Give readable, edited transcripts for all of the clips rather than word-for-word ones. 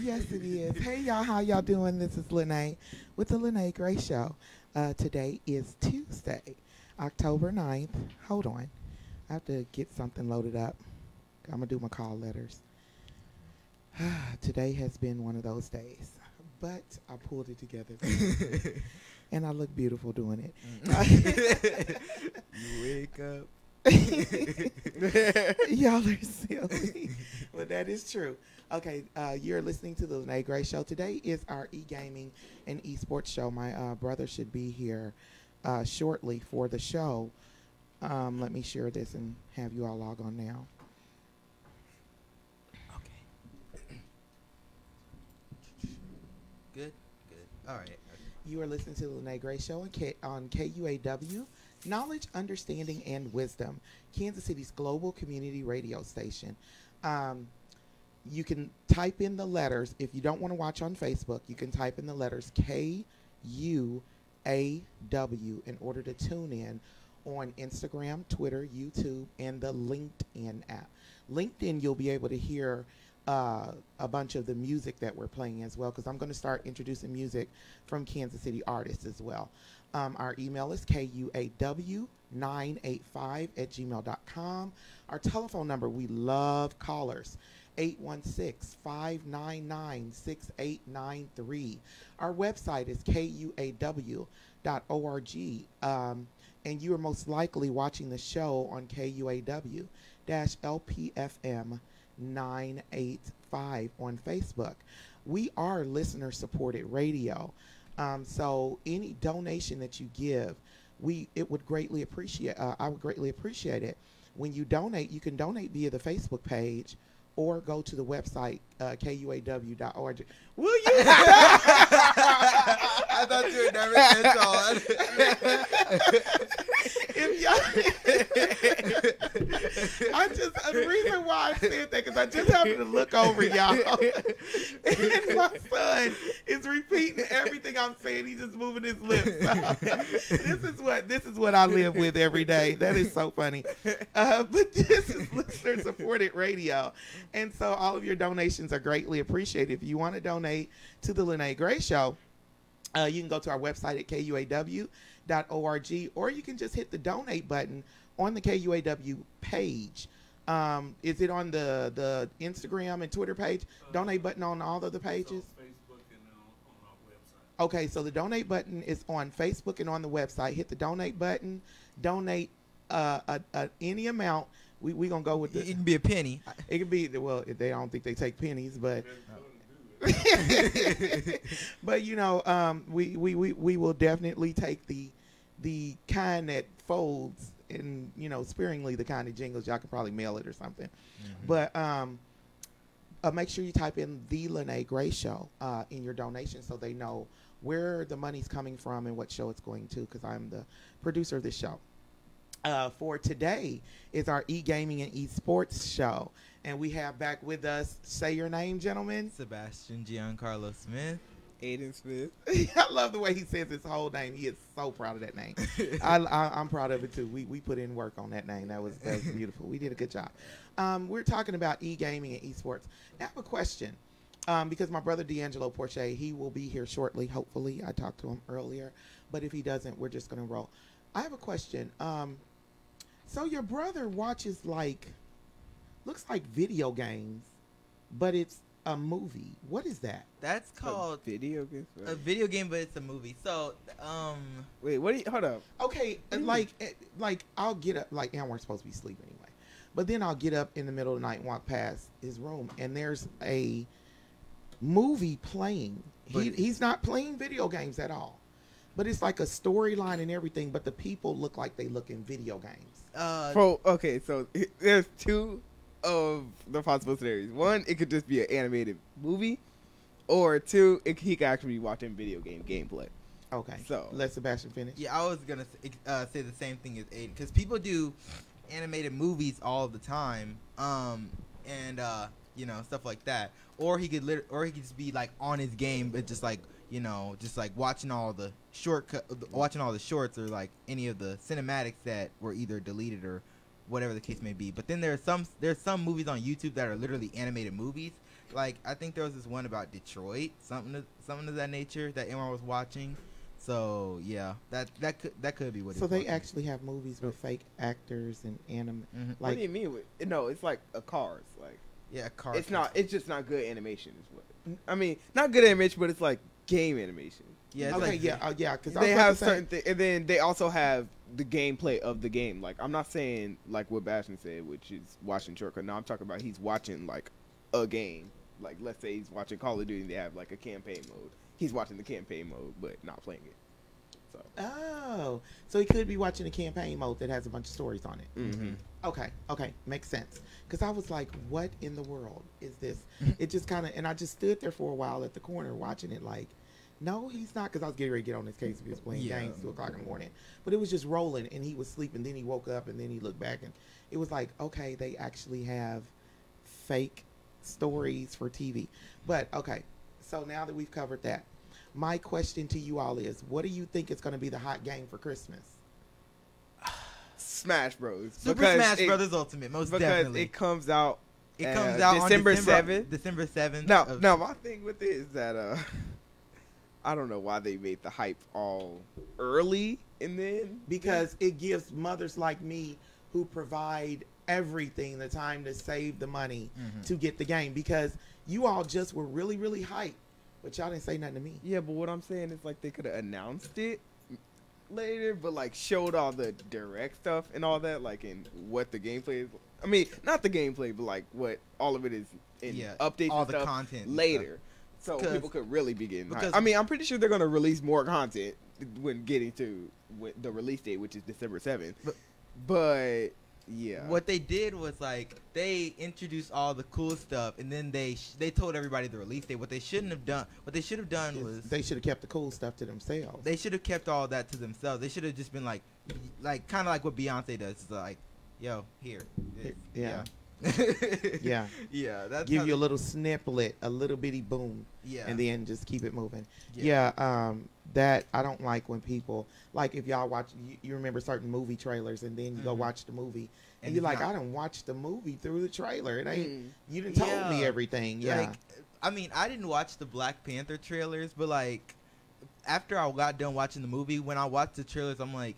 Yes, it is. Hey, y'all, how y'all doing? This is Lyne't with the Lyne't Gray Show. Today is Tuesday, October 9th. Hold on. I have to get something loaded up. I'm going to do my call letters. Today has been one of those days, but I pulled it together. And I look beautiful doing it. You wake up. Y'all are silly. But that is true. Okay, you're listening to the Lyne't Gray Show. Today is our e-gaming and esports show. My brother should be here shortly for the show. Let me share this and have you all log on now. Okay. Good. All right. You are listening to the Lyne't Gray Show on KUAW, Knowledge, Understanding, and Wisdom, Kansas City's global community radio station. You can type in the letters. If you don't want to watch on Facebook, you can type in the letters KUAW in order to tune in on Instagram, Twitter, YouTube, and the LinkedIn app. LinkedIn, you'll be able to hear a bunch of the music that we're playing as well, because I'm going to start introducing music from Kansas City artists as well. Our email is kuaw985@gmail.com. Our telephone number, we love callers, 816-599-6893. Our website is kuaw.org. And you are most likely watching the show on KUAW-LPFM 985 on Facebook. We are listener supported radio. So any donation that you give, it would greatly appreciate. I would greatly appreciate it. When you donate, you can donate via the Facebook page or go to the website kuaw.org. Will you? I thought you would never catch on. The reason why I said that, because I just happened to look over y'all, and my son is repeating everything I'm saying. He's just moving his lips. This is what I live with every day. That is so funny. But this is listener supported radio, and so all of your donations are greatly appreciated. If you want to donate to the Lyne't Gray Show, you can go to our website at kuaw.org, or you can just hit the donate button on the KUAW page. Is it on the Instagram and Twitter page? Donate button on all of the pages? Facebook and on our website. Okay, so the donate button is on Facebook and on the website. Hit the donate button. Donate any amount. We're going to go with It can be a penny. It could be, well, I don't think they take pennies, but... But we will definitely take the kind that folds, and sparingly the kind of jingles. Y'all can probably mail it or something. Mm-hmm. But make sure you type in the Lyne't Gray Show in your donation, so they know where the money's coming from and what show it's going to, because I'm the producer of this show. For today is our e-gaming and esports show. And we have back with us, say your name, gentlemen. Sebastian Giancarlo Smith. Aiden Smith. I love the way he says his whole name. He is so proud of that name. I'm proud of it too. We put in work on that name. That was beautiful. We did a good job. We're talking about e-gaming and esports. I have a question, because my brother D'Angelo Porche, he will be here shortly, hopefully. I talked to him earlier. But if he doesn't, we're just going to roll. I have a question. So your brother watches looks like video games, but it's a movie. What is that? That's called video game. a video game, but it's a movie. So, wait, hold up. Okay, I'll get up. And we're supposed to be asleep anyway, but then I'll get up in the middle of the night and walk past his room, and there's a movie playing. He's not playing video games at all, but it's like a storyline and everything. But the people look like they look in video games. Okay, so there's two of the possible scenarios. One, it could just be an animated movie, or two, he could actually be watching video game gameplay. Okay, so let Sebastian finish. Yeah, I was gonna say the same thing as Aiden, because people do animated movies all the time, and stuff like that. Or he could just be on his game, but just watching all the watching all the shorts, or any of the cinematics that were either deleted or whatever the case may be. But then there's some movies on YouTube that are literally animated movies, Like I think there was this one about Detroit, something of that nature that Amar was watching. So yeah, that could be what. So they actually have movies with fake actors and anime. Mm-hmm. What Like, do you mean? No, it's like a Cars. Like Yeah, car. it's not. It's just not good animation. Is what I mean. Not good animation, but it's like game animation. Yeah, it's okay, like, yeah, because They have certain things, and then they also have the gameplay of the game. Like I'm not saying like what Bastion said, which is watching shortcut. No, I'm talking about he's watching like a game. Like let's say he's watching Call of Duty, and they have like a campaign mode. He's watching the campaign mode, but not playing it. So. Oh, so he could be watching a campaign mode that has a bunch of stories on it. Mm-hmm. Okay, makes sense. Because I was like, what in the world is this? It just kind of, and I just stood there for a while at the corner watching it like, no, he's not, because I was getting ready to get on his case if he was playing games 2 o'clock in the morning. But it was just rolling, and he was sleeping, then he woke up, and then he looked back, and it was like, okay, they actually have fake stories for TV. But, okay, so now that we've covered that, my question to you all is, what do you think is going to be the hot game for Christmas? Smash Bros. Super Smash Brothers Ultimate, most because definitely. it comes out. It comes out December on 7th. December 7th. Now my thing with it is that I don't know why they made the hype all early and then Because it gives mothers like me who provide everything the time to save the money to get the game. Because you all just were really, really hyped, but y'all didn't say nothing to me. Yeah, but what I'm saying is like they could have announced it later, but like showed all the direct stuff and all that, like in what the gameplay is. I mean, not the gameplay, but like what all of it is in updates all and the stuff content later. So people could really be getting hyped. because- I mean, I'm pretty sure they're going to release more content when getting to the release date, which is December 7th. But yeah. What they did was like they introduced all the cool stuff, and then they told everybody the release date. What they should have done was They should have kept the cool stuff to themselves. they should have kept all that to themselves. They should have just been like kind of like what Beyonce does. It's like, yo, here. Yeah. yeah. Yeah. That's Give how you a little snippet, a little bitty boom, yeah. and then just keep it moving. Yeah. Yeah, that I don't like when people, like if y'all watch, you remember certain movie trailers, and then you go watch the movie, and And you're it's like, not- I done watched the movie through the trailer. It ain't, you done told me Yeah. everything. Yeah. Like, I mean, I didn't watch the Black Panther trailers, but like after I got done watching the movie, when I watched the trailers, I'm like,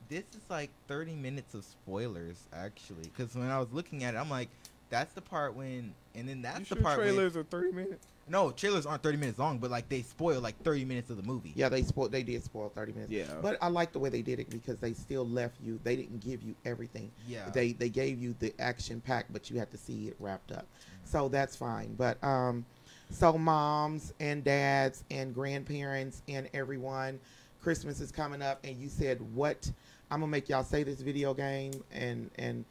this is like 30 minutes of spoilers actually. Because when I was looking at it, I'm like, that's the part when, and then that's You the sure part trailers are 30 minutes? when, no, trailers aren't 30 minutes long, but like they spoil like 30 minutes of the movie. Yeah, they did spoil 30 minutes. Yeah. But I like the way they did it because they still left you. They didn't give you everything. Yeah. They gave you the action pack, but you had to see it wrapped up. So that's fine. But so moms and dads and grandparents and everyone, Christmas is coming up, and you said what? I'm gonna make y'all say this video game and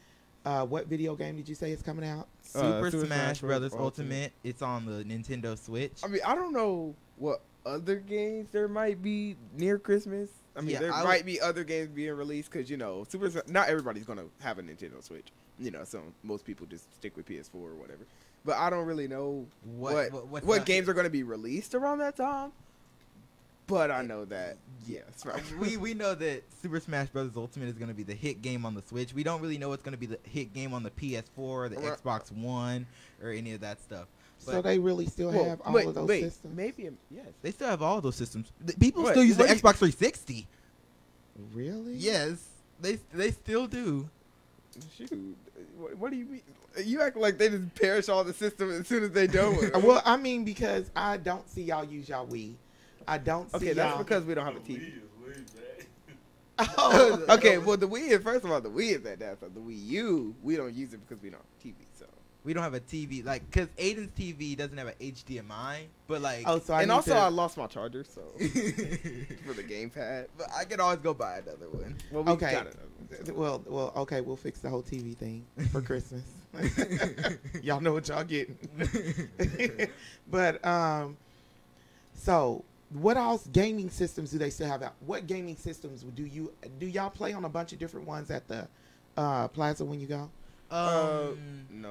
what video game did you say is coming out? Super Super Smash Smash Brothers Bros. Ultimate. It's on the Nintendo Switch. I mean, I don't know what other games there might be near Christmas. I mean, Yeah, there I might be other games being released because, you know, not everybody's going to have a Nintendo Switch. You know, so most people just stick with PS4 or whatever. But I don't really know what games are going to be released around that time. But I know that, yes. Right. we know that Super Smash Bros. Ultimate is going to be the hit game on the Switch. We don't really know what's going to be the hit game on the PS4, the Right. Xbox One, or any of that stuff. So they really still have all of those systems? Maybe, yes. They still have all those systems. People What- still use the what do you- Xbox 360. Really? Yes, they still do. Shoot. What do you mean? You act like they just perish all the systems as soon as they done with it. Well, I mean, because I don't see y'all use y'all Wii. I don't see Okay, y'all. that's because we don't have a Wii TV. is way back. Oh, Okay, well, the Wii is, first of all, the Wii is at that. So the Wii U, we don't use it because we don't have TV, so. We don't have a TV, like, because Aiden's TV doesn't have an HDMI, but like, oh, so I And need also, to- I lost my charger, so. For the gamepad. but I could always go buy another one. Well, we Okay. got another one. Well, okay, we'll fix the whole TV thing for Christmas. Y'all know what y'all getting. But so what else gaming systems do they still have out? What gaming systems do y'all play on a bunch of different ones at the plaza when you go? No,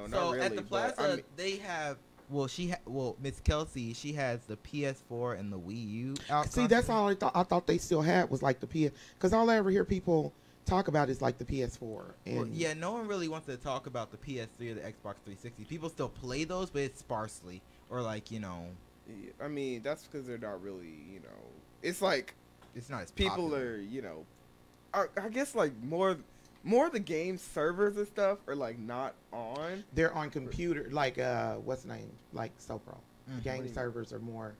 not so really. at the but, plaza, I mean, they have. Well, Miss Kelsey, she has the PS4 and the Wii U out. See, that's all I thought. I thought they still had was like the PS, because all I ever hear people talk about is like the PS4. And Well, yeah, no one really wants to talk about the PS3 or the Xbox 360. People still play those, but it's sparsely. or like, you know, I mean, that's because they're not really, you know. It's like it's not as people popular. are, you know. I guess like more of the game servers and stuff are like not on. They're on computer, like what's the name? Like SoPro. Mhm. Game servers are more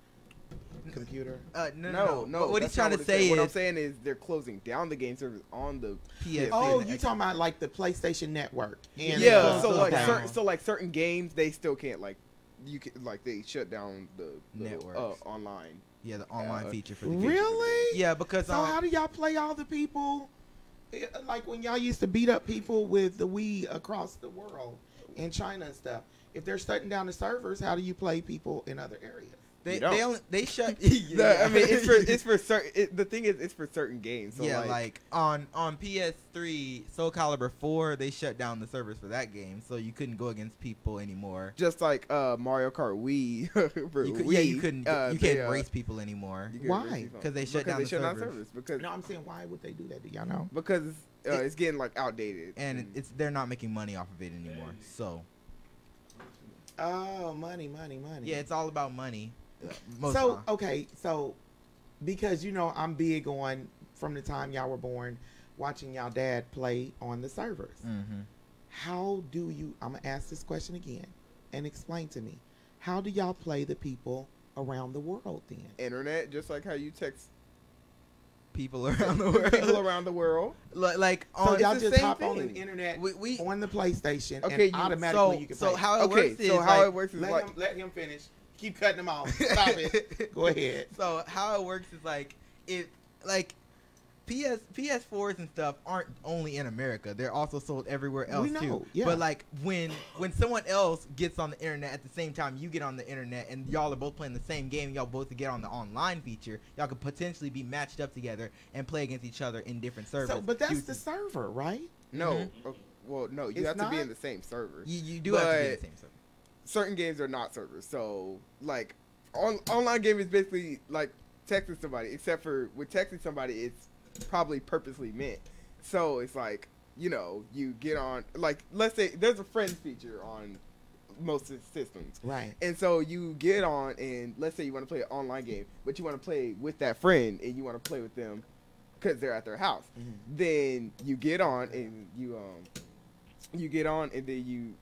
computer. No. What he's that's not trying to it's say saying. What I'm is saying is they're closing down the game servers on the PS. Oh, and you X- talking about like the PlayStation Network? And yeah. So close like down. certain games they still can't like you can like they shut down the Networks. online. Yeah, the online feature for the game. Really? Yeah, because So how do y'all play all the people? Like when y'all used to beat up people with the Wii across the world in China and stuff. If they're shutting down the servers, how do you play people in other areas? they shut. I mean, it's for certain. The thing is, it's for certain games. So yeah, like on PS3, Soul Calibur 4, they shut down the servers for that game, so you couldn't go against people anymore. just like Mario Kart Wii. For You Wii, couldn't. You they, can't race people anymore. you can't Why? race people. 'Cause they shut down the servers. because No, I'm saying why would they do that? Do y'all know? it's getting like outdated And they're not making money off of it anymore. So Oh, money. yeah, it's all about money. So okay, so because you know I'm big on from the time y'all were born, watching y'all dad play on the servers. Mm-hmm. How do you? I'm gonna ask this question again, and explain to me. How do y'all play the people around the world then? internet, just like how you text People around the world. people around the world. Like So on y'all it's the just same hop on the thing. internet we on the PlayStation, Okay, and you- automatically you can play. how it Okay, works is so how like, it works is like let him finish. Keep cutting him off. Stop it. Go ahead. So how it works is like PS4s and stuff aren't only in America. They're also sold everywhere else We know, too. yeah. But like when someone else gets on the internet at the same time you get on the internet and y'all are both playing the same game, y'all both get on the online feature, y'all could potentially be matched up together and play against each other in different servers. So, but that's due the to- server, right? no. Mhm. Well, no, you It's have to be not? in the same server. you do have to be in the But- same server. Certain games are not servers. So like online game is basically like texting somebody, except for with texting somebody, it's probably purposely meant. So it's like, you know, you get on, like, let's say there's a friends feature on most systems. Right. And so you get on, and let's say you want to play an online game, but you want to play with that friend, and you want to play with them because they're at their house. Mhm. Then you get on, and you get on, and then you,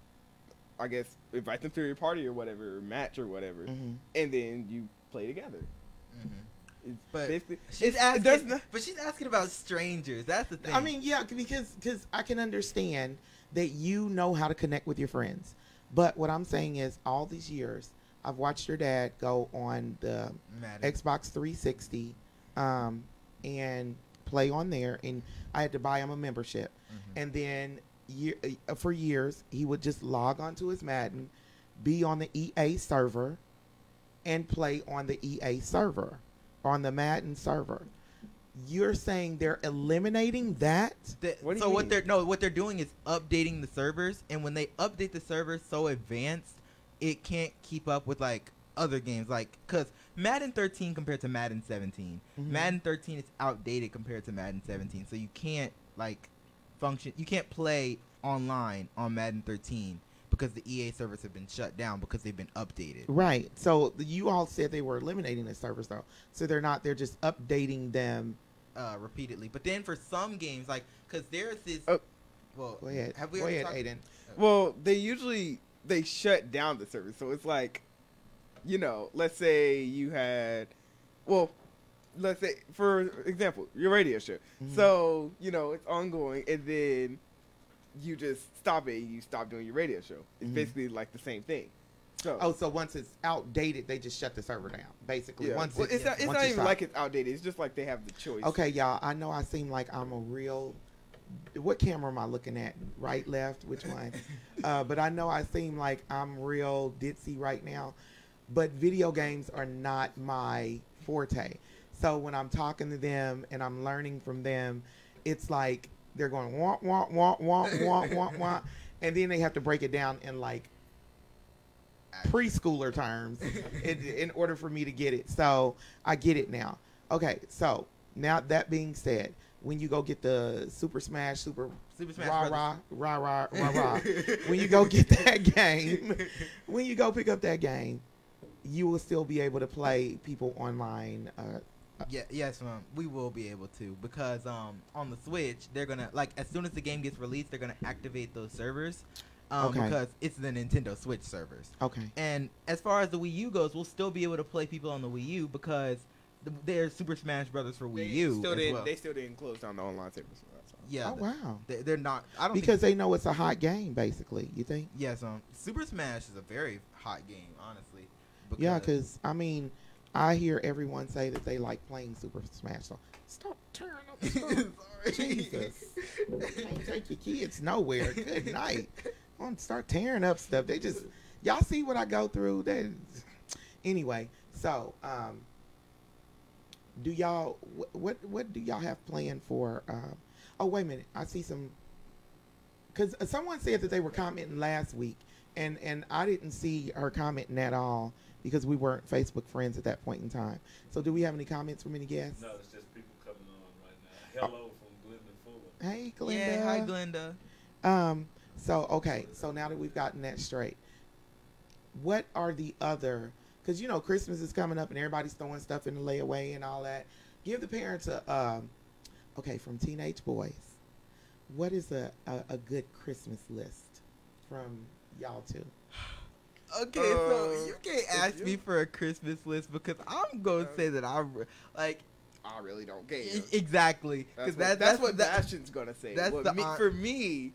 I guess, invite them to your party or whatever, or match or whatever, Mhm. and then you play together. Mhm. It's But basically, She's asking about strangers. That's the thing. I mean, yeah, because I can understand that you know how to connect with your friends. But what I'm saying is, all these years, I've watched your dad go on the Madden. Xbox 360 and play on there, and I had to buy him a membership. Mhm. And then for years, he would just log onto his Madden, be on the EA server, and play on the EA server, on the Madden server. You're saying they're eliminating that? What do So you what mean? they're doing is updating the servers, and when they update the servers so advanced, it can't keep up with like other games, like because Madden 13 compared to Madden 17, Mhm. Madden 13 is outdated compared to Madden 17, so you can't like function, you can't play online on Madden 13 because the EA servers have been shut down because they've been updated. Right. So you all said they were eliminating the servers, though. So they're not. They're just updating them. Repeatedly, but then for some games, like because there's this. Oh. Well, Go ahead. have we Go already ahead, talked- Aiden. Well, they shut down the service, so it's like, you know, let's say you had, well, let's say for example, your radio show. Mhm. So you know it's ongoing, and then you just stop it. You stop doing your radio show. It's Mhm. basically like the same thing. So Oh, so once it's outdated, they just shut the server down, basically. yeah. Once Well, it's not once even it stops. like it's outdated. It's just like they have the choice. Okay, y'all. I know I seem like I'm a real. What camera am I looking at? Right, left, which one? But I know I seem like I'm real ditzy right now. But video games are not my forte. So when I'm talking to them and I'm learning from them, it's like they're going wah wah wah wah wah wah wah, and then they have to break it down in like preschooler terms in order for me to get it. So I get it now. Okay, so now that being said, when you go get the Super Smash Super Smash rah Brothers. rah rah rah rah rah, when you go get that game, when you go pick up that game, you will still be able to play people online. Yeah, yes, we will be able to, because on the Switch they're gonna, like, as soon as the game gets released, they're gonna activate those servers, Okay. because it's the Nintendo Switch servers. Okay. And as far as the Wii U goes, we'll still be able to play people on the Wii U because there's Super Smash Brothers for Wii U. They still didn't close down the online servers. So that's all. Yeah. Oh wow. They're not. I don't Because think, they know it's a hot game, basically. You think? yes, Super Smash is a very hot game, honestly. Yeah, because I mean, I hear everyone say that they like playing Super Smash. So stop tearing up the stuff. Jesus, can't take your kids nowhere. Good night. I want to start tearing up stuff. They just, y'all see what I go through. Anyway, so do y'all what do y'all have planned for? Oh wait a minute, I see some. Because someone said that they were commenting last week, and I didn't see her commenting at all because we weren't Facebook friends at that point in time. So do we have any comments from any guests? No, it's just people coming on right now. Hello from Glenda Fuller. Hey, Glenda. Yeah, hi, Glenda. So, okay. So now that we've gotten that straight, what are the other, because, you know, Christmas is coming up and everybody's throwing stuff in the layaway and all that. Give the parents okay, from teenage boys, what is a good Christmas list from y'all two? Okay, so you can't ask me for a Christmas list because I'm going to say that I really don't care. Exactly. Because That's what Bastion's gonna say. That's For me.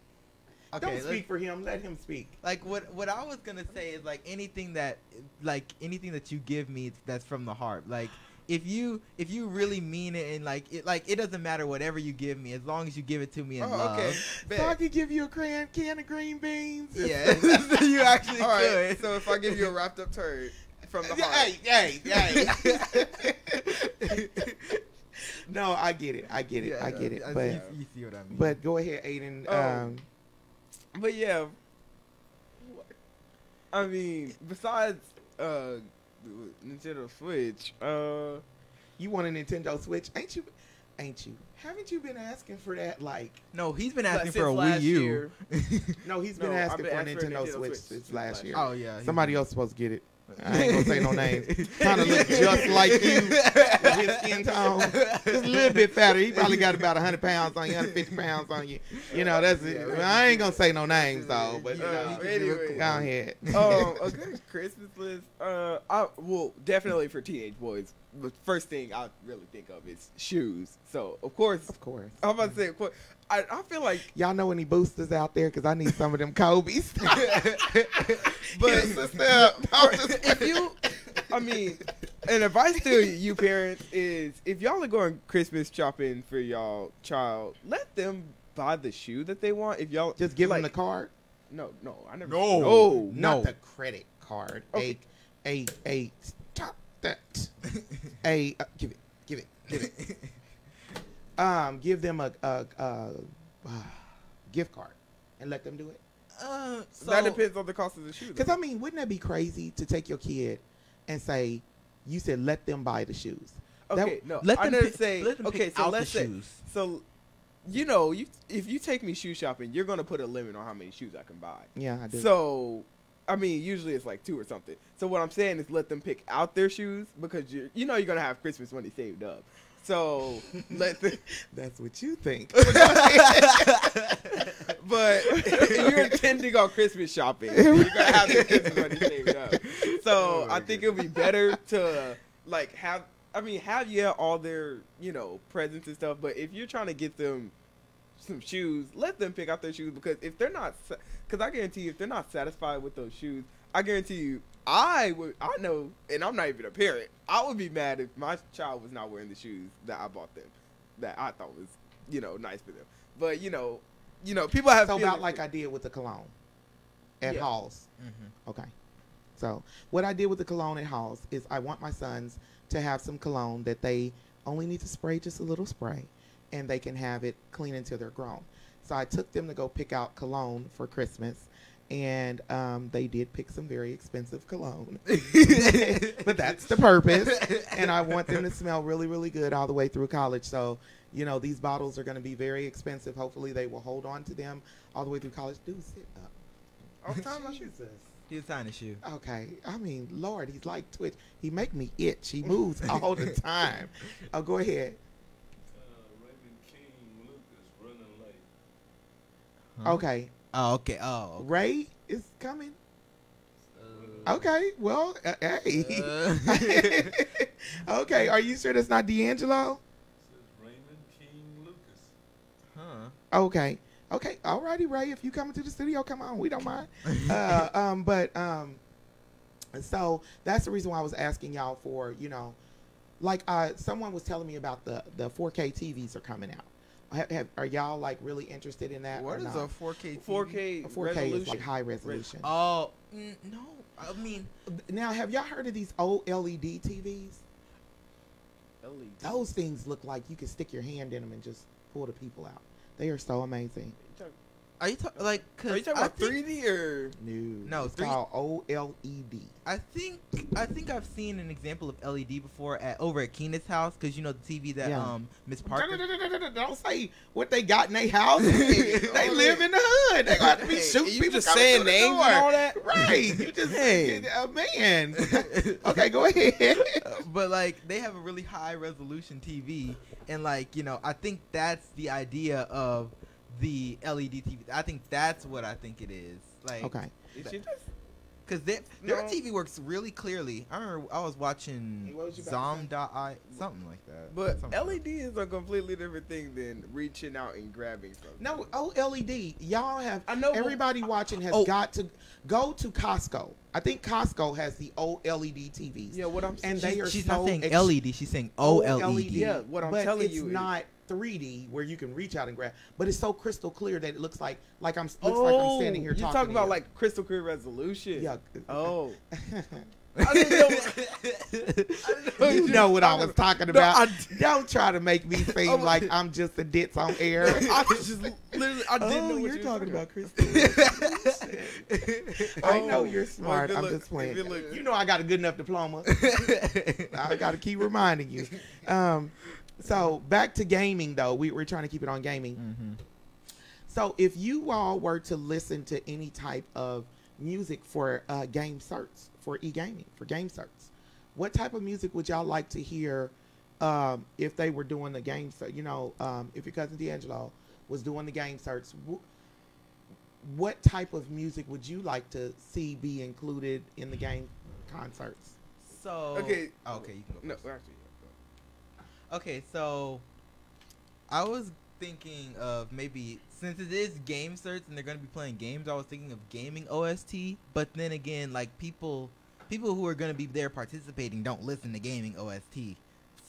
Okay, Don't speak for him. Let him speak. Like what I was gonna say is like anything that you give me that's from the heart. Like if you really mean it and it doesn't matter whatever you give me as long as you give it to me in love. Okay. So I could give you a can of green beans. Yeah, you actually All right. could. So if I give you a wrapped up turd from the heart. Hey. No, I get it. I get it. But you see what I mean. but go ahead, Aiden. But yeah, I mean, besides Nintendo Switch, You want a Nintendo Switch? Ain't you? Haven't you been asking for that? Like, no, he's been asking since for a last Wii U. year. no, he's been No, I've asking been for a asking for a Nintendo Nintendo Switch Switch since since last last year. Oh yeah, Somebody else supposed to get it. I ain't gonna say no names. Kind of look just like you with his skin tone. Just a little bit fatter. He probably got about 100 pounds on you, 150 pounds on you. You know, that's it. Well, I ain't gonna say no names though, but you know, Anyway. go ahead. A good Christmas list. Well, definitely for teenage boys. The first thing I really think of is shoes. So of course, I'm about to say, of course, I feel like Y'all know any boosters out there? Because I need some of them Kobe's. But if you, I mean, and advice to you parents is if y'all are going Christmas shopping for y'all child, let them buy the shoe that they want. If y'all Just give them the card. No, I never. No. Not the credit card. Okay. Stop that. Give it. Give them a gift card and let them do it. So that depends on the cost of the shoe. Because I mean, wouldn't that be crazy to take your kid and say, you said let them buy the shoes? Okay, no. Let I them didn't pick- say. let them Okay, pick so out the let's say. shoes. So, if you take me shoe shopping, you're gonna put a limit on how many shoes I can buy. Yeah, I do. So, I mean, usually it's like 2 or something. So what I'm saying is let them pick out their shoes because you're gonna have Christmas money saved up. So let them. That's what you think. But if you're intending on Christmas shopping, you're gonna have your Christmas money saved up. So I think it would be better to have all their presents and stuff. But if you're trying to get them some shoes, let them pick out their shoes because if they're not, because I guarantee you, if they're not satisfied with those shoes, I guarantee you, I know, and I'm not even a parent. I would be mad if my child was not wearing the shoes that I bought them, that I thought was nice for them. But people have So feelings. about like I did with the cologne at Yeah. Halls. Mhm. Okay. So what I did with the cologne at Halls is I want my sons to have some cologne that they only need to spray just a little spray, and they can have it clean until they're grown. So I took them to go pick out cologne for Christmas, and they did pick some very expensive cologne. But that's the purpose. And I want them to smell really, really good all the way through college. So, these bottles are going to be very expensive. Hopefully they will hold on to them all the way through college. Dude, sit up. I'm talking about Jesus. He was tying his shoe. Okay, I mean, Lord, he's like Twitch. He make me itch. He moves all the time. Oh, go ahead. Raymond King Lucas running late. Huh? Okay, Oh, okay. Oh, okay. Ray is coming. Okay, well, hey. Okay, are you sure that's not D'Angelo? Says Raymond King Lucas. Huh. Okay, okay, alrighty, Ray. If you coming to the studio, come on. We don't mind. So that's the reason why I was asking y'all for, like someone was telling me about the 4K TVs are coming out. Are y'all like really interested in that? What or is not? a 4K TV? 4K 4K resolution. is like high resolution. Oh, no. I mean, Now, have y'all heard of these old LED TVs? LED. Those things look like you can stick your hand in them and just pull the people out. They are so amazing. are you talking like? Cause Are you talking I about think- 3D or? No, it's three- called OLED. I think I've seen an example of LED before over at Keena's house because the TV that Yeah. Miss Parker. Don't say what they got in their house. They live in the hood. They got to be shooting You people just coming saying through the names door. and all that? Right. You just Hey. man. Okay, go ahead. But like they have a really high resolution TV, and like I think that's the idea of the LED TV. I think that's what I think it is. Like Okay. Is she just? because their No. TV works really clearly. I remember I was watching What was you about to say? Zom.I something like that. But Something like LED is a completely different thing than reaching out and grabbing something. No, OLED. Y'all have. I know, but- Everybody watching has Oh. got to go to Costco. I think Costco has the OLED TVs. Yeah, what I'm And saying. they are She's so not saying ex- LED. She's saying OLED. OLED. Yeah, what I'm but telling it's you is- not 3D where you can reach out and grab. But it's so crystal clear that it looks like I'm standing here you're talking. talking to about you. like crystal clear resolution. Yeah. Oh. I didn't know. You know what I was talking No, about. I- Don't try to make me seem Oh, like I'm just a ditz on air. I was just literally. I didn't know what you're you were talking about about. crystal. I know Oh, you're smart. well, I'm if it just playing. if it look- You know I got a good enough diploma. I got to keep reminding you. So back to gaming though. We're trying to keep it on gaming. Mm-hmm. So if you all were to listen to any type of music for game certs, for e-gaming, for game certs, what type of music would y'all like to hear if they were doing the game cert? If your cousin D'Angelo was doing the game certs, what type of music would you like to see be included in the game concerts? So Okay. Okay, you can go. No, first. actually. Okay, so I was thinking of maybe since it is game certs and they're going to be playing games, I was thinking of gaming OST. But then again, like people who are going to be there participating don't listen to gaming OST.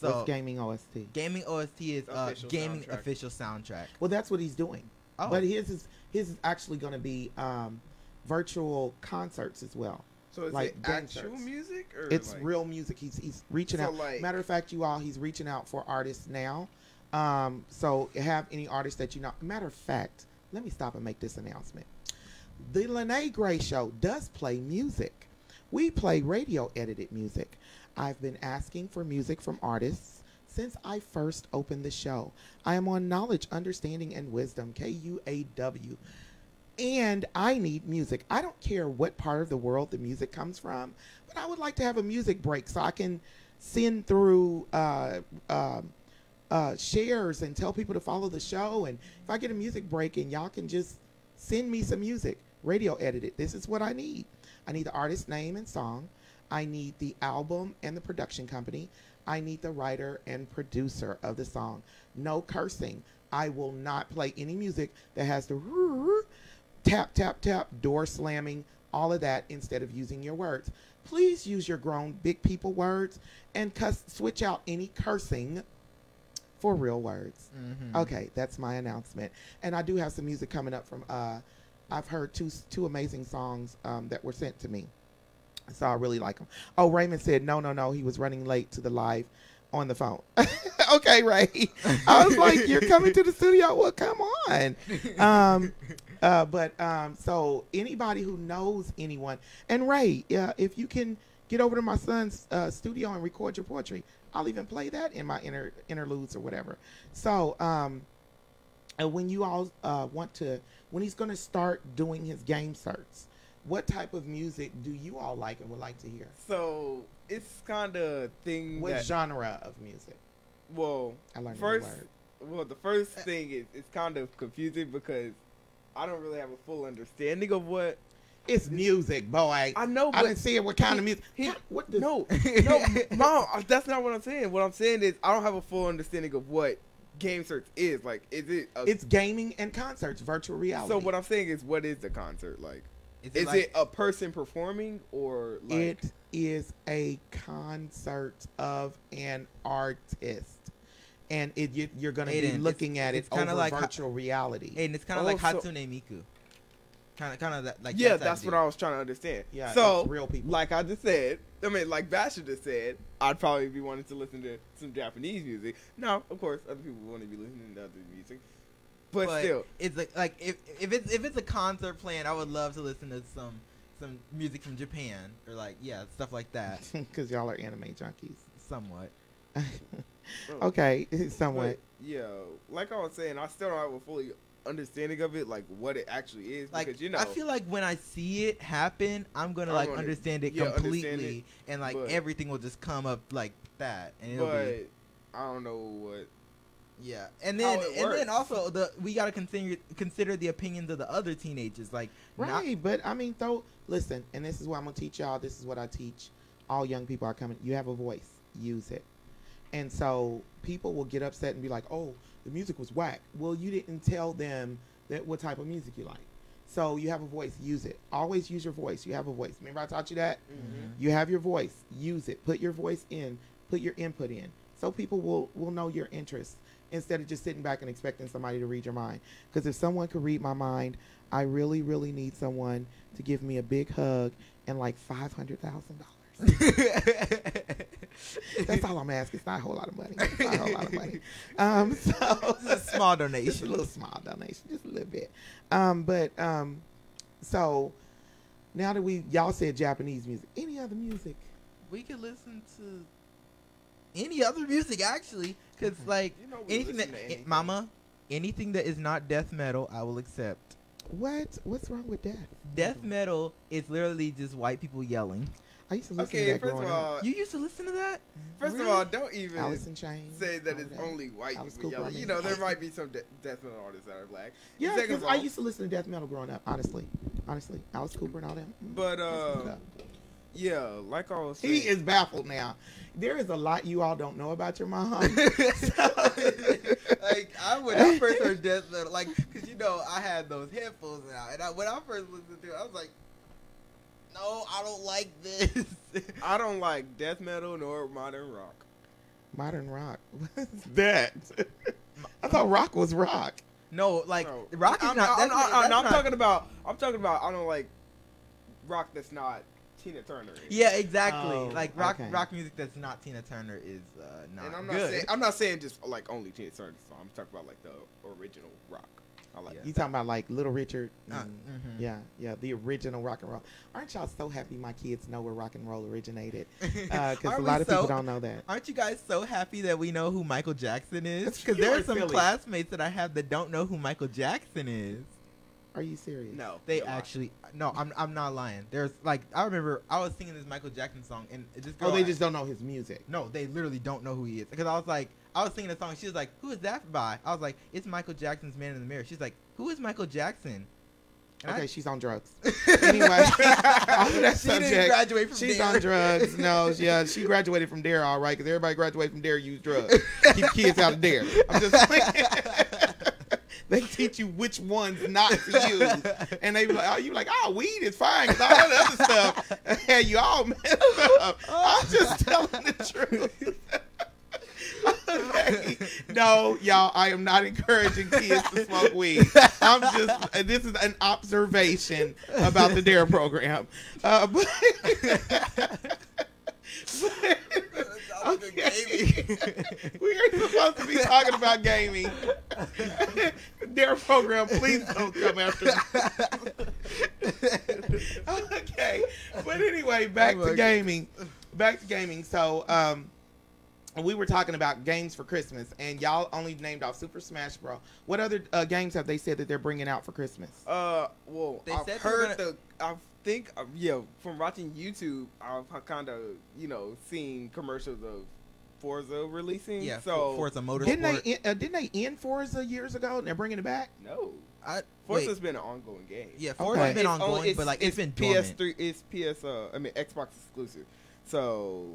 So What's gaming OST? gaming OST is Official gaming soundtrack. official soundtrack. Well, that's what he's doing. Oh, But his is actually going to be virtual concerts as well. So is Like it game actual certs. music or It's like, real music. He's reaching So, out. like- Matter of fact, he's reaching out for artists now. So have any artists that you know. Matter of fact, let me stop and make this announcement. The Lyne't Gray Show does play music. We play radio edited music. I've been asking for music from artists since I first opened the show. I am on Knowledge, Understanding, and Wisdom, KUAW. And I need music. I don't care what part of the world the music comes from, but I would like to have a music break so I can send through shares and tell people to follow the show. And if I get a music break and y'all can just send me some music, radio edited, this is what I need. I need the artist name and song. I need the album and the production company. I need the writer and producer of the song. No cursing. I will not play any music that has the tap, tap, tap, door slamming, all of that instead of using your words. Please use your grown big people words and switch out any cursing for real words. Mhm. Okay, that's my announcement. And I do have some music coming up from, I've heard two amazing songs that were sent to me. So I really like them. Oh, Raymond said, no, he was running late to the live on the phone. Okay, Ray. I was like, you're coming to the studio? Well, come on. So anybody who knows anyone, and Ray, if you can get over to my son's studio and record your poetry, I'll even play that in my interludes or whatever. So when you all when he's going to start doing his game certs, what type of music do you all like and would like to hear? So it's kind of thing What that genre of music? well, I learned first, a new word. well, the first thing is it's kind of confusing because I don't really have a full understanding of what It's music, boy. I know. I But didn't see it. What kind of music? What the? no, Mom, that's not what I'm saying. What I'm saying is I don't have a full understanding of what game search is. Like, is it? It's gaming and concerts, virtual reality. So what I'm saying is, what is the concert like? Is like, it a person performing or like? It is a concert of an artist, and you're going to be Aiden, looking at it it's kinda over like virtual reality. And it's kind of Oh, like so- Hatsune Miku. Kind of that. Like Yeah, that type that's of what deal. I was trying to understand. Yeah, so it's real people. like I just said, I mean, like Basher just said, I'd probably be wanting to listen to some Japanese music. Now, of course, other people want to be listening to other music, but still, it's like if it's a concert playing, I would love to listen to some music from Japan or like stuff like that. Because y'all are anime junkies. Somewhat. Okay, somewhat. but, yeah, like I was saying, I still don't have a fully understanding of it, like what it actually is, Like because you know, I feel like when I see it happen, I'm gonna I'm like gonna- understand it yeah, completely, understand it, and like but- everything will just come up like that, and it'll but be I don't know what. yeah. And how then it and then works. also we gotta consider the opinions of the other teenagers, like not- Right, but I mean, though, listen, and this is what I'm going to teach y'all. This is what I teach all young people are coming. You have a voice. Use it. And so people will get upset and be like, oh, the music was whack. Well, you didn't tell them that what type of music you like. So you have a voice. Use it. Always use your voice. You have a voice. Remember I taught you that? Mhm. You have your voice. Use it. Put your voice in. Put your input in. So people will know your interests instead of just sitting back and expecting somebody to read your mind. Because if someone could read my mind, I really, really need someone to give me a big hug and like $500,000. That's all I'm asking. It's not a whole lot of money. It's not a whole lot of money. So It's a small just a donation. little small donation, just a little bit. So now that y'all said Japanese music, any other music? We could listen to any other music actually, because like You know, we anything listen that to anything. Mama, anything that is not death metal, I will accept. What's wrong with that? Death metal is literally just white people yelling. I used to listen to Okay, that first growing of up. all, You used to listen to that? first of Really? all, don't even Alice in Chains. say that all it's only white Alice people Cooper, yelling. I You mean, know, there Alice might be some death metal artists that are black. Yeah, Second because of I all- used to listen to death metal growing up. Honestly, Alice Cooper and all them. But Yeah. yeah, like I was saying, He is baffled now. There is a lot you all don't know about your mom. Like when I first heard death metal, like, cause you know I had those headphones out, and when I first listened to it, I was like, no, I don't like this. I don't like death metal nor modern rock. Modern rock. What's that? I thought rock was rock. No, like No. rock is not. I'm that's not- talking about. I'm talking about. I don't like rock that's not Tina Turner. Yeah, exactly. Oh, like rock okay. rock music that's not Tina Turner is not And I'm not good. saying I'm not saying just like only Tina Turner song. I'm talking about like the original rock. I like Yeah. You talking about like Little Richard? Mhm. Yeah, the original rock and roll. Aren't y'all so happy my kids know where rock and roll originated? Because a Aren't lot we of people so- don't know that. Aren't you guys so happy that we know who Michael Jackson is? Because You there are are some silly. classmates that I have that don't know who Michael Jackson is. Are you serious? No, They you're lying. actually no, I'm not lying. There's like I remember I was singing this Michael Jackson song and this girl Oh, they just don't know his music. no, they literally don't know who he is because I was singing a song. She was like, "Who is that by?" I was like, "It's Michael Jackson's Man in the Mirror." She's like, "Who is Michael Jackson?" And Okay, I- she's on drugs. Anyway, off of that She didn't subject, graduate from she's there. on drugs. No, yeah, she graduated from Dare, all right, because everybody graduated from Dare use drugs. Keep kids out of Dare. I'm just like, they teach you which ones not to use, and they be like, oh, weed is fine, because all that other stuff had you all messed up. I'm just telling the truth. Okay. No, y'all, I am not encouraging kids to smoke weed. I'm just, this is an observation about the DARE program. But okay. We are supposed to be talking about gaming. DARE program, please don't come after me. Okay. But anyway, back to gaming. So, we were talking about games for Christmas, and y'all only named off Super Smash Bros. What other games have they said that they're bringing out for Christmas? Well, They I've said heard they're I think, from watching YouTube, I've kind of, seen commercials of Forza releasing. Yeah, so Forza Motorsport. Didn't they end Forza years ago and they're bringing it back? No, Wait. Forza's been an ongoing game. Yeah, Forza's been It's ongoing, but like it's been dormant. PS3. It's Xbox exclusive. So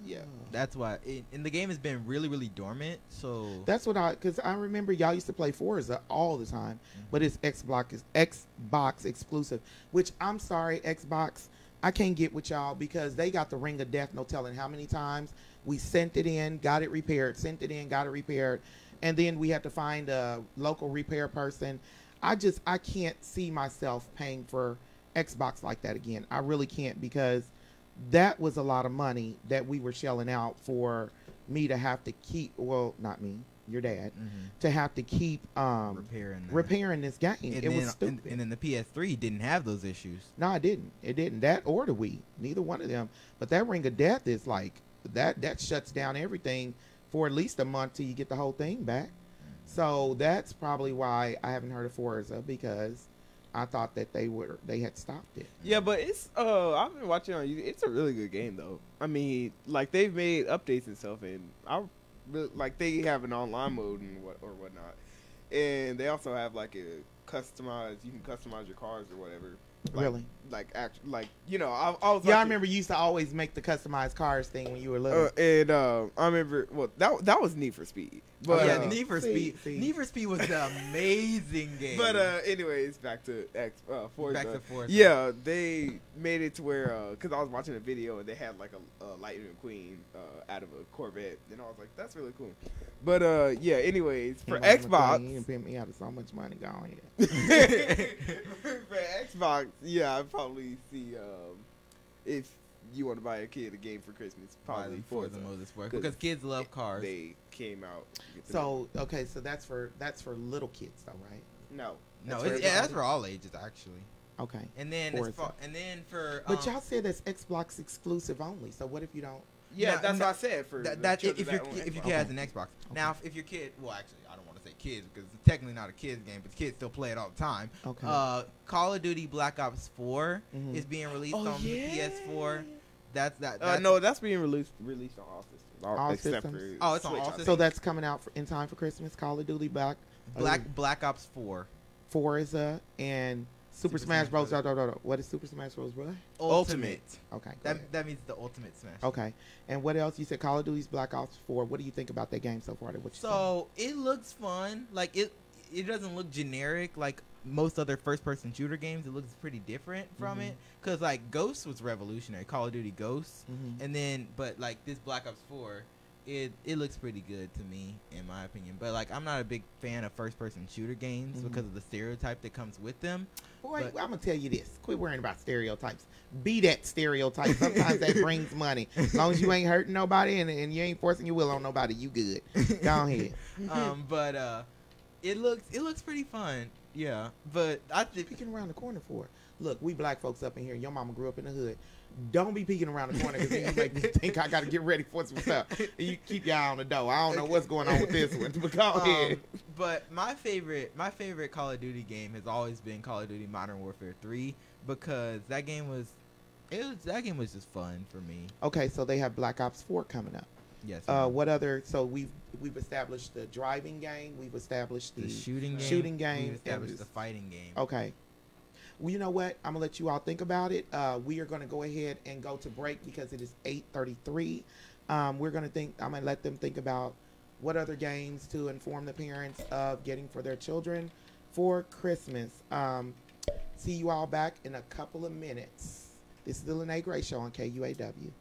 yeah, That's why. And the game has been really, really dormant. So That's what because I remember y'all used to play Forza all the time, but it's Xbox exclusive. Which I'm sorry, Xbox, I can't get with y'all because they got the ring of death. No telling how many times we sent it in, got it repaired, sent it in, got it repaired, and then we had to find a local repair person. I can't see myself paying for Xbox like that again. I really can't because that was a lot of money that we were shelling out for me to have to keep. Well, not me, your dad, to have to keep repairing this game. It was stupid. And then the PS3 didn't have those issues. No, it didn't. It didn't. That or the Wii. Neither one of them. But that ring of death is like that shuts down everything for at least a month till you get the whole thing back. So that's probably why I haven't heard of Forza, because I thought that they had stopped it. Yeah, but it's I've been watching on YouTube. It's a really good game though. I mean, like they've made updates and stuff, and they have an online mode and whatnot, and they also have like a customized. You can customize your cars or whatever. Really? I was. Yeah, I remember you used to always make the customized cars thing when you were little. I remember. Well, that was Need for Speed. But yeah, Need for Speed. Need for Speed was an amazing game. But anyways, back to Forza. Back to Forza. Yeah, they made it to where because I was watching a video and they had like a Lightning McQueen out of a Corvette, and I was like, that's really cool. But yeah, anyways, for Xbox, you pay me out of so much money. Go ahead. for Xbox, yeah, I'd probably see if you want to buy a kid a game for Christmas, probably Forza Motorsport, because kids love cars. They came out. So okay, so that's for little kids though, right? No, that's for all ages actually. Okay. And then for but y'all said that's Xbox exclusive only. So what if you don't? Yeah, that's what I said. For that if your kid has an Xbox. Okay. Now, if your kid, well, actually, I don't want to say kids because it's technically not a kids game, but kids still play it all the time. Okay. Call of Duty Black Ops 4 is being released on the PS4. That's no, that's being released on all systems. All except systems? Oh, it's on all systems. So that's coming out in time for Christmas. Call of Duty Black Ops 4. Forza and Super Smash Bros. What is Super Smash Bros. Bro? Ultimate. Okay. That means the Ultimate Smash. Okay. And what else? You said Call of Duty's Black Ops 4. What do you think about that game so far? It looks fun. Like it doesn't look generic like most other first-person shooter games. It looks pretty different from it. Because like Ghost was revolutionary. Call of Duty Ghost. And then, but like this Black Ops 4. It looks pretty good to me, in my opinion. But like, I'm not a big fan of first-person shooter games because of the stereotype that comes with them. Boy, I'm gonna tell you this: quit worrying about stereotypes. Be that stereotype. Sometimes that brings money. As long as you ain't hurting nobody and you ain't forcing your will on nobody, you good. Go ahead. But it looks pretty fun. Yeah, but I think peeking around the corner for it. Look, we black folks up in here. Your mama grew up in the hood. Don't be peeking around the corner because then you make me think I got to get ready for some stuff. You keep your eye on the door. I don't know what's going on with this one, but go ahead. But my favorite Call of Duty game has always been Call of Duty Modern Warfare 3 because that game was just fun for me. Okay, so they have Black Ops 4 coming up. Yes. What other? So we've established the driving game. We've established the shooting game. We've established the fighting game. Okay. Well, you know what? I'm gonna let you all think about it. We are gonna go ahead and go to break because it is 8:33. We're gonna think. I'm gonna let them think about what other games to inform the parents of getting for their children for Christmas. See you all back in a couple of minutes. This is the Lyne't Gray Show on KUAW.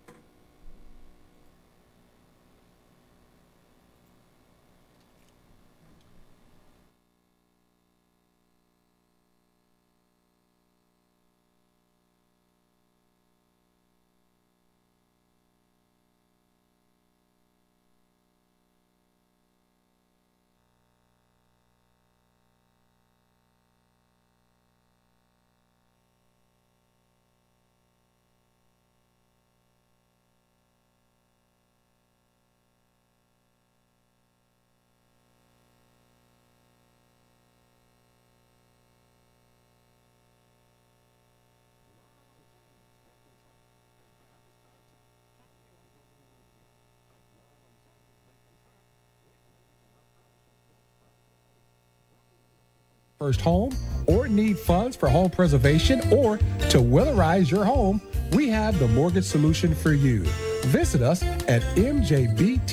first home, or need funds for home preservation, or to weatherize your home, we have the mortgage solution for you. Visit us at mjbtrc.com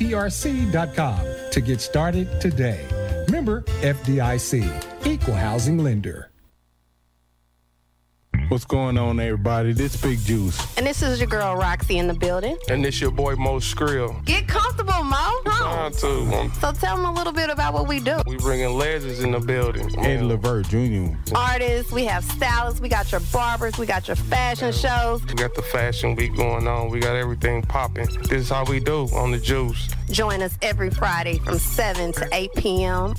to get started today. Member FDIC, Equal Housing Lender. What's going on, everybody? This Big Juice. And this is your girl, Roxy, in the building. And this your boy, Mo Skrill. Get comfortable, Mo. Trying to. So tell them a little bit about what we do. We bringing legends in the building. Eddie Levert Jr. Artists, we have stylists, we got your barbers, we got your fashion shows. We got the fashion week going on. We got everything popping. This is how we do on the Juice. Join us every Friday from 7 to 8 p.m.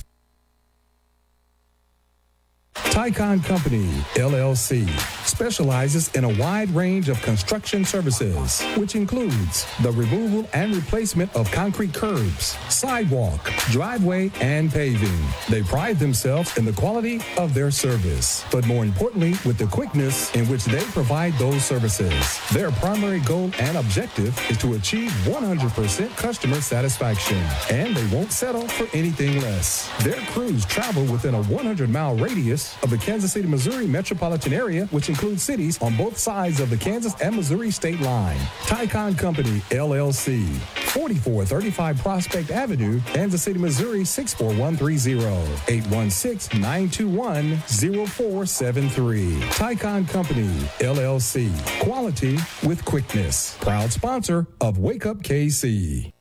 Tycon Company, LLC, specializes in a wide range of construction services, which includes the removal and replacement of concrete curbs, sidewalk, driveway, and paving. They pride themselves in the quality of their service, but more importantly, with the quickness in which they provide those services. Their primary goal and objective is to achieve 100% customer satisfaction, and they won't settle for anything less. Their crews travel within a 100-mile radius of the Kansas City, Missouri metropolitan area, which includes cities on both sides of the Kansas and Missouri state line. Tycon Company, LLC, 4435 Prospect Avenue, Kansas City, Missouri, 64130, 816-921-0473. Tycon Company, LLC, quality with quickness. Proud sponsor of Wake Up KC.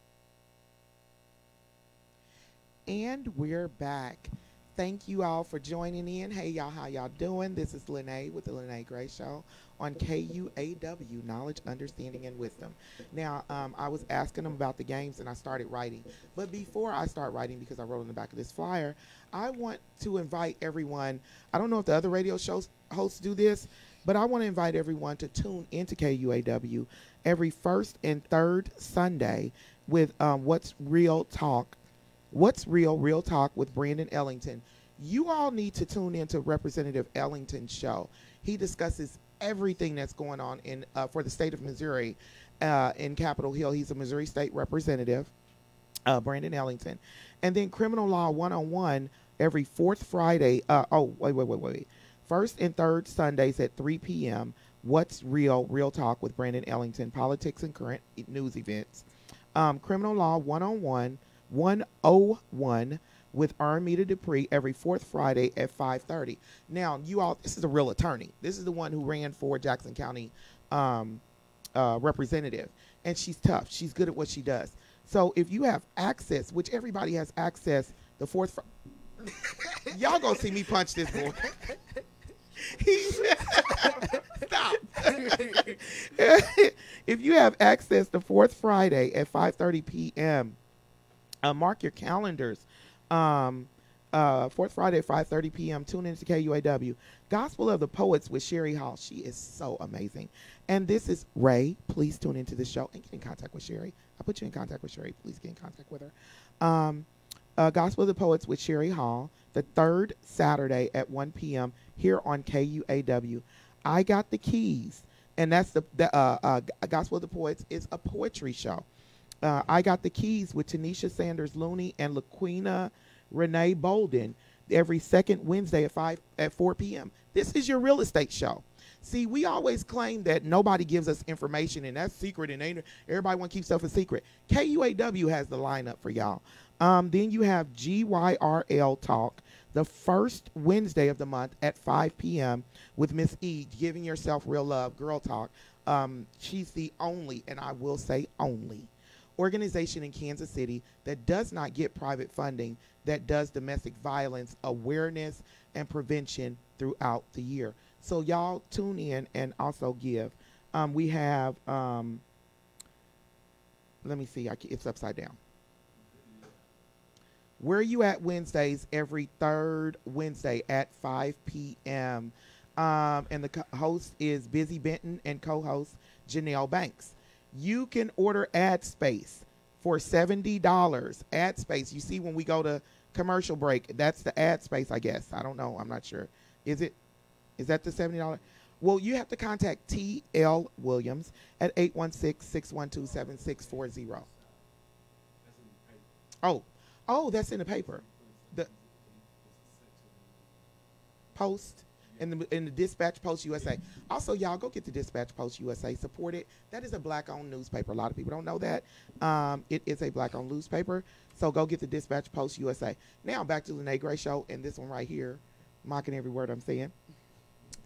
And we're back. Thank you all for joining in. Hey, y'all, how y'all doing? This is Lyne't with the Lyne't Gray Show on KUAW, Knowledge, Understanding, and Wisdom. Now, I was asking them about the games, and I started writing. But before I start writing, because I wrote on the back of this flyer, I want to invite everyone. I don't know if the other radio shows hosts do this, but I want to invite everyone to tune into KUAW every first and third Sunday with What's Real Talk. What's Real Talk with Brandon Ellington. You all need to tune into Representative Ellington's show. He discusses everything that's going on in for the state of Missouri in Capitol Hill. He's a Missouri State Representative, Brandon Ellington. And then Criminal Law 101 every fourth Friday. First and third Sundays at 3 p.m. What's Real Talk with Brandon Ellington. Politics and current news events. Criminal Law 101 with Armida Dupree every fourth Friday at 5:30. Now, you all, this is a real attorney. This is the one who ran for Jackson County representative. And she's tough. She's good at what she does. So if you have access, which everybody has access, the fourth y'all gonna see me punch this boy. Stop. If you have access the fourth Friday at 5:30 p.m., mark your calendars. Fourth Friday at 5:30 p.m. Tune in to KUAW. Gospel of the Poets with Sherry Hall. She is so amazing. And this is Ray. Please tune into the show and get in contact with Sherry. I put you in contact with Sherry. Please get in contact with her. Gospel of the Poets with Sherry Hall, the third Saturday at 1 p.m. here on KUAW. I Got the Keys. And that's the Gospel of the Poets is a poetry show. I Got the Keys with Tanisha Sanders Looney and LaQuina Renee Bolden every second Wednesday at 4 p.m. This is your real estate show. See, we always claim that nobody gives us information and that's secret and everybody want to keep stuff a secret. KUAW has the lineup for y'all. Then you have GYRL Talk the first Wednesday of the month at 5 p.m. with Miss E, Giving Yourself Real Love, Girl Talk. She's the only, and I will say only, organization in Kansas City that does not get private funding that does domestic violence awareness and prevention throughout the year. So y'all tune in and also give. We have, let me see, it's upside down. Where You At Wednesdays every third Wednesday at 5 p.m. And the host is Busy Benton and co-host Janelle Banks. You can order ad space for $70. Ad space. You see when we go to commercial break, that's the ad space, I guess. I don't know. I'm not sure. Is that the $70? Well, you have to contact T.L. Williams at 816-612-7640. Oh, that's in the paper. Post. In the Dispatch Post USA. Also, y'all go get the Dispatch Post USA. Support it. That is a black-owned newspaper. A lot of people don't know that. It is a black-owned newspaper. So go get the Dispatch Post USA. Now back to the Lyne't Gray Show, and this one right here, mocking every word I'm saying.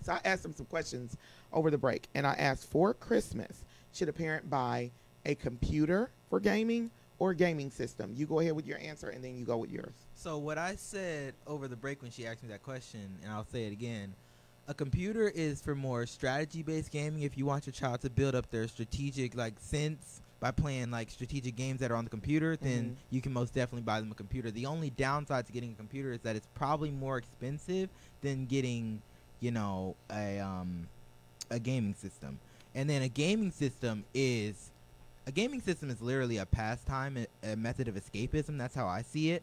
So I asked them some questions over the break, and I asked, for Christmas, should a parent buy a computer for gaming or a gaming system? You go ahead with your answer, and then you go with yours. So what I said over the break when she asked me that question, and I'll say it again, a computer is for more strategy-based gaming. If you want your child to build up their strategic sense by playing strategic games that are on the computer, then you can most definitely buy them a computer. The only downside to getting a computer is that it's probably more expensive than getting, a gaming system. And then a gaming system is literally a pastime, a method of escapism. That's how I see it.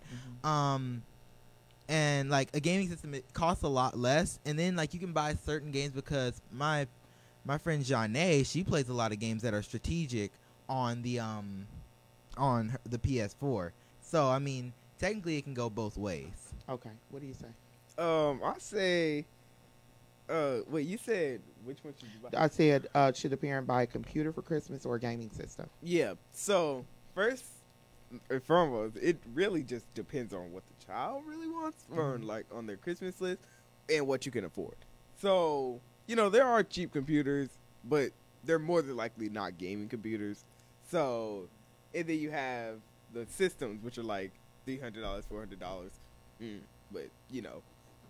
And a gaming system, it costs a lot less. And then you can buy certain games, because my friend Janae, she plays a lot of games that are strategic on the PS4. So I mean, technically it can go both ways. Okay, what do you say? I say, wait, you said which one should you buy? I said, should a parent buy a computer for Christmas or a gaming system? Yeah. So first and foremost, it really just depends on what the child really wants on their Christmas list and what you can afford. So there are cheap computers, but they're more than likely not gaming computers. So, and then you have the systems, which are $300, $400. But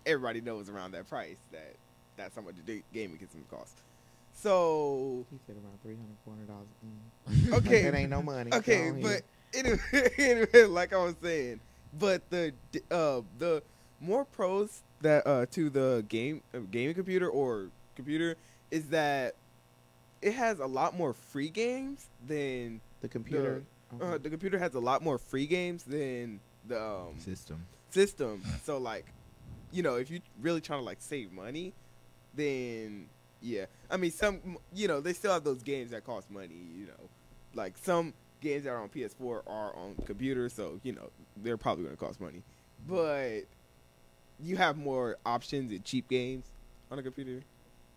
everybody knows around that price that's how much the gaming system costs. So he said around $300, $400. Okay, that ain't no money. Okay, but anyway, like I was saying, but the more pros that to the gaming computer or computer is that it has a lot more free games than the computer. The computer has a lot more free games than the system. So if you really trying to save money, then yeah. I mean, some they still have those games that cost money. Some games that are on PS4 are on computer, so they're probably going to cost money. But you have more options and cheap games on a computer.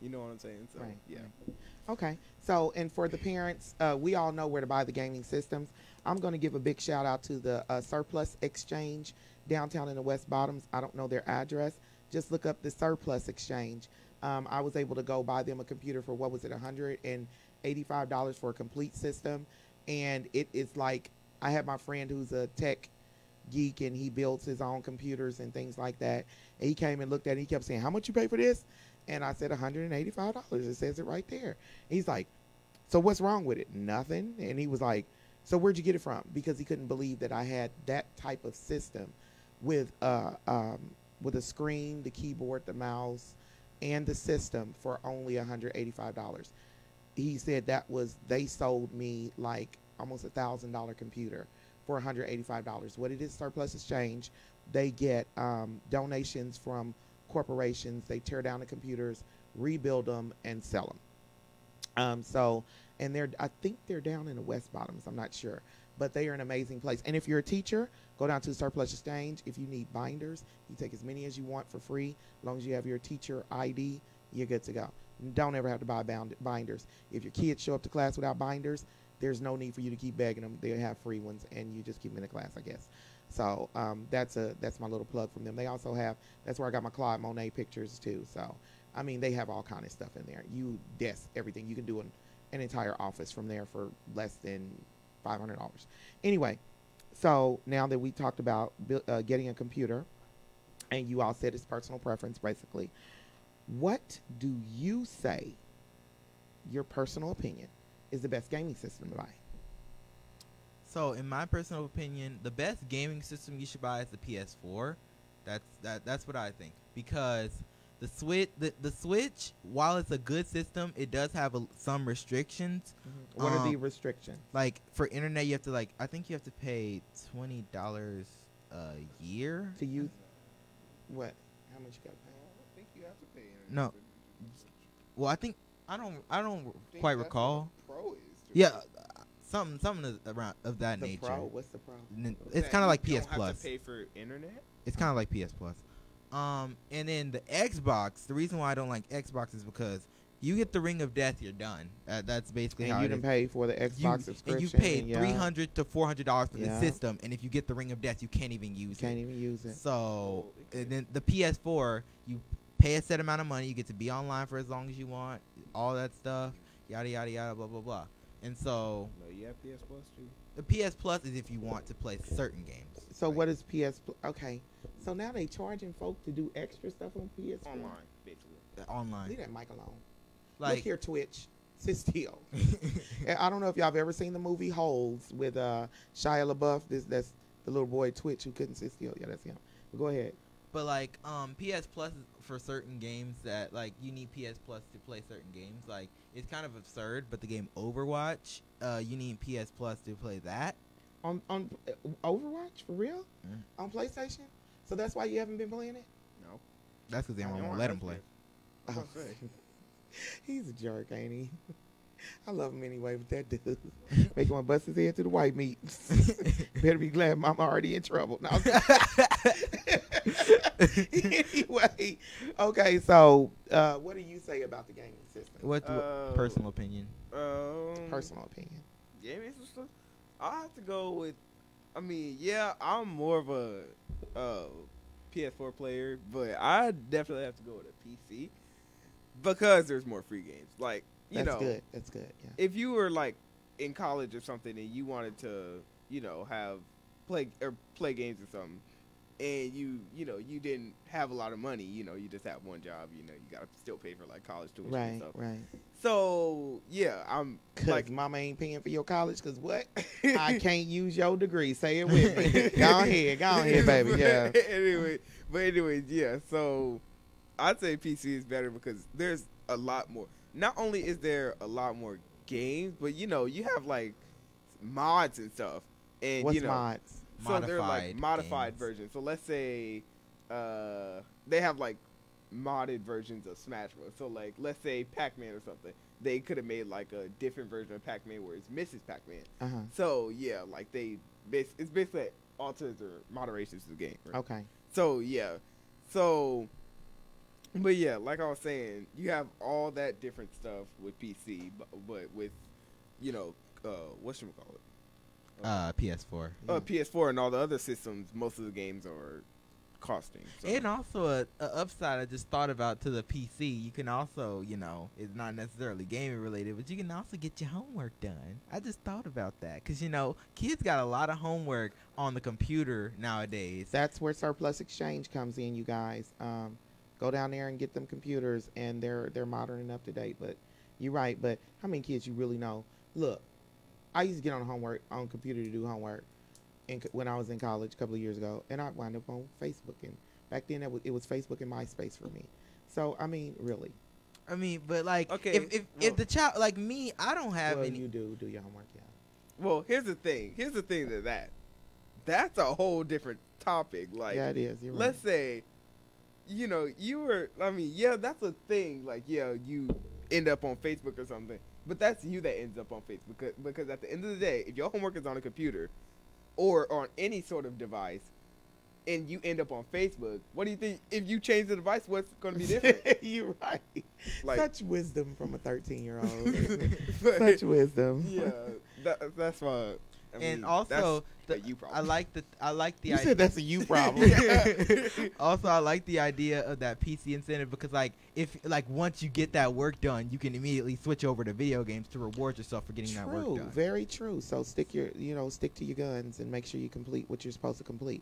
You know what I'm saying? So right, yeah. Right. Okay. So, and for the parents, we all know where to buy the gaming systems. I'm going to give a big shout out to the Surplus Exchange downtown in the West Bottoms. I don't know their address. Just look up the Surplus Exchange. I was able to go buy them a computer for, what was it, $185 for a complete system. And it is I have my friend who's a tech geek, and he builds his own computers and things like that. And he came and looked at it. And he kept saying, "How much you pay for this?" And I said, $185. It says it right there. He's like, "So what's wrong with it?" "Nothing." And he was like, "So where'd you get it from?" Because he couldn't believe that I had that type of system with a screen, the keyboard, the mouse, and the system for only $185. He said they sold me almost $1,000 computer for $185. What it is, Surplus Exchange, they get donations from corporations. They tear down the computers, rebuild them, and sell them. And I think they're down in the West Bottoms. I'm not sure, but they are an amazing place. And if you're a teacher, go down to Surplus Exchange. If you need binders, you take as many as you want for free. As long as you have your teacher ID, you're good to go. Don't ever have to buy binders. If your kids show up to class without binders, there's no need for you to keep begging them. They have free ones, and you just keep them in the class, I guess. So that's my little plug from them. They also have, that's where I got my Claude Monet pictures too. So I mean, they have all kind of stuff in there. Everything. You can do an entire office from there for less than $500. Anyway, so now that we talked about getting a computer, and you all said it's personal preference, basically, what do you say, your personal opinion, is the best gaming system to buy? So, in my personal opinion, the best gaming system you should buy is the PS4. That's what I think, because the Switch, while it's a good system, it does have some restrictions. Mm-hmm. What are the restrictions? For internet, you have to I think you have to pay $20 a year to use. What? How much you got to pay? I think you have to pay internet. No. Well, I don't quite recall. Pro is. Yeah. Something around of that nature. Pro? What's the pro? It's kind of like PS you don't Plus. have to pay for internet? It's kind of like PS Plus. And then the Xbox. The reason why I don't like Xbox is because you get the Ring of Death, you're done. That's basically And how you it done is. paid for the Xbox subscription. And you paid yeah. $300 to $400 for the Yeah. system, and if you get the Ring of Death, you can't even use it. Can't even use it. So, and then the PS4, you pay a set amount of money, you get to be online for as long as you want, all that stuff, yada yada yada, blah blah blah. And so, No, you have PS Plus too. the PS Plus is if you want to play certain games. So Like, what is PS? Okay, so now they charging folk to do extra stuff on PS Online, basically. online? Leave that mic alone. Like, Look here, Twitch. Sit still. I don't know if y'all have ever seen the movie Holes with Shia LaBeouf. That's the little boy Twitch who couldn't sit still. Yeah, that's him. But go ahead. but like, PS Plus is for certain games that like you need PS Plus to play certain games. Like, it's kind of absurd, but the game Overwatch, you need PS Plus to play that. On Overwatch for real? Mm. On PlayStation? So that's why you haven't been playing it? No. That's because they I don't don't want to let him like play. That's Oh. what I'm saying. He's a jerk, ain't he? I love him anyway, but that dude make him bust his head to the white meat. Better be glad Mama already in trouble. No, anyway, okay. So, what do you say about the gaming system? What personal opinion? Personal opinion. Gaming system? I have to go with. I mean, yeah, I'm more of a PS4 player, but I definitely have to go with a PC because there's more free games. Like, you That's know, good. That's good. Yeah. if you were like in college or something and you wanted to, you know, play games or something, and you didn't have a lot of money, you just have one job, you gotta still pay for like college tuition and Right. stuff. Right. So yeah, I'm Cause like, Mama ain't paying for your college. Cause what? I can't use your degree. Say it with me. Go ahead, baby. Yeah. anyways, yeah. So I'd say PC is better because there's a lot more. Not only is there a lot more games, but you have like mods and stuff. And What's mods? So they're like Modified modified games. versions. So let's say they have like modded versions of Smash Bros. So like let's say Pac-Man or something. They could have made like a different version of Pac-Man where it's Mrs. Pac-Man. Uh-huh. So yeah, like it's basically alters or moderations to the game. Right? Okay. So yeah, but yeah, like I was saying, you have all that different stuff with PC, but with whatchamacallit? PS4. PS4 and all the other systems, most of the games are costing. So. And also a upside I just thought about to the PC, you can also, it's not necessarily gaming related, but you can also get your homework done. I just thought about that because, kids got a lot of homework on the computer nowadays. That's where Surplus Exchange comes in, you guys. Go down there and get them computers, and they're modern and up to date. But you're right. But how many kids you really know? Look, I used to get on computer to do homework, when I was in college a couple of years ago, and I wound up on Facebook. And back then it was Facebook and MySpace for me. So I mean, really. I mean, but like, Okay, if the child like me, I don't have Well, any. you do your homework, yeah. Well, here's the thing to that. That's a whole different topic. Like, Yeah, it is. You're right. let's say, you were. I mean, yeah, that's a thing. Like, yeah, you end up on Facebook or something, but that's you that ends up on Facebook because at the end of the day, if your homework is on a computer or on any sort of device, and you end up on Facebook, what do you think? If you change the device, what's going to be different? You're right. Like, Such wisdom from a 13-year-old. but- Such wisdom. yeah, that's why. I mean, And also, that's a you problem. I like the You idea. said that's a you problem. Also, I like the idea of that PC incentive because, if once you get that work done, you can immediately switch over to video games to reward yourself for getting that work True, done. very true. So stick to your guns and make sure you complete what you're supposed to complete.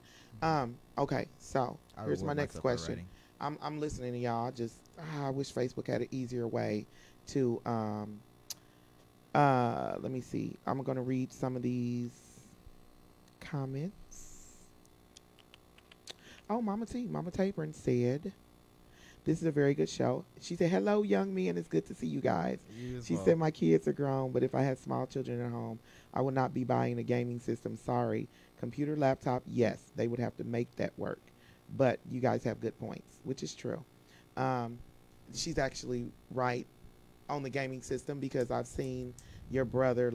Okay, so I here's my reward next myself by question. I'm listening to y'all. I wish Facebook had an easier way to let me see. I'm gonna read some of these comments. Oh, Mama Tapering said, "This is a very good show." She said, "Hello, young men. It's good to see you guys." She said, "My kids are grown, but if I had small children at home, I would not be buying a gaming system. Sorry. Computer, laptop, yes, they would have to make that work. But you guys have good points," which is true. She's actually right on the gaming system because I've seen your brother